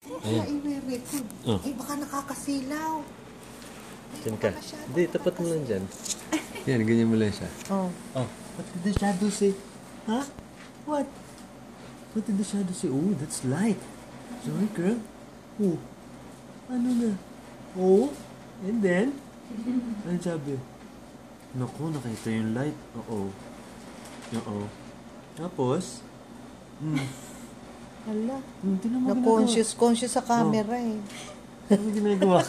Kaya i-record. Eh, baka nakakasilaw. Diyan ka. Hindi, tapat mo lang dyan. Yan, ganyan mo lang siya. Oh. What did the shadow say? Huh? What? What did the shadow say? Oh, that's light. Sorry, girl. Oh. Ano na? Oh. And then? Ano sabi? Naku, nakita yung light. Oo. Tapos? Hala. Tinan mo Na-conscious sa camera eh. Ano ginagawa?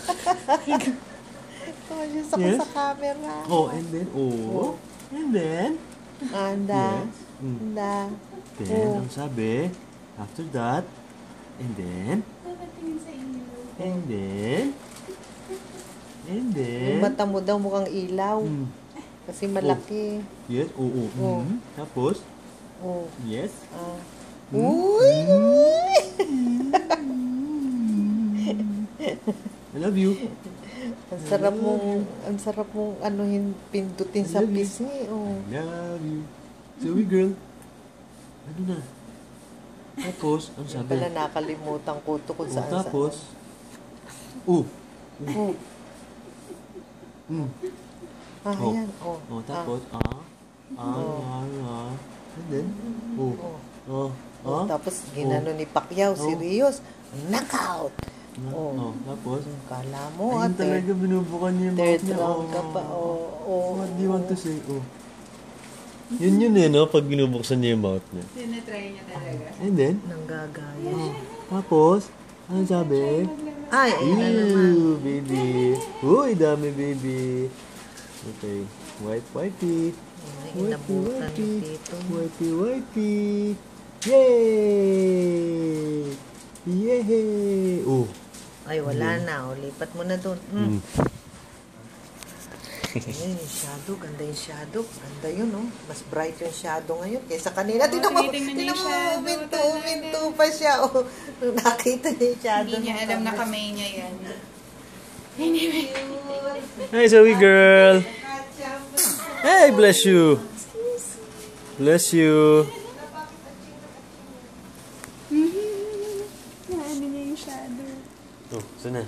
Conscious ako sa camera. Oh, and then? Oh. And then? Anda. Yes. Anda. Then, ang sabi, after that, and then, and then, Yung mata mo daw mukhang ilaw. Kasi malaki. Yes, oo. Tapos, yes. Uy! I love you. Ang sarap mong pindutin sa pisngi. Oh. I love you. Zoe girl. Ano na? Tapos, ang sabi. Pala nakalimutan ko ito kung saan. Tapos, Ayan. Tapos, and then, Tapos, ginano ni Pacquiao, serious. Knockout! Tapos, Kala mo, ayun talaga binubukan niya yung mouth third niya. round ka pa. What do you want to say? Yun eh, no? Pag binubuksan niya yung mouth niya. Tinatry niya talaga. And then, Nanggagaya. tapos, ano sabi? Ay, ayun na naman. Baby. Uy, dami, baby. Okay. Whitey. Inabutan ni Tito. Whitey. Yay! Yay! Ay, wala na. Lipat mo na doon. Ayun, yung shadow. Ganda yung shadow. Ganda yun, oh. Mas bright yung shadow ngayon kaysa kanina. Tingnan mo, uminto pa siya. Oh. Nakita niya yung shadow. Hindi niya alam na kamay niya yan. Hi, Zoe girl. Hey, bless you. Bless you. Naano niya yung shadow. Sana.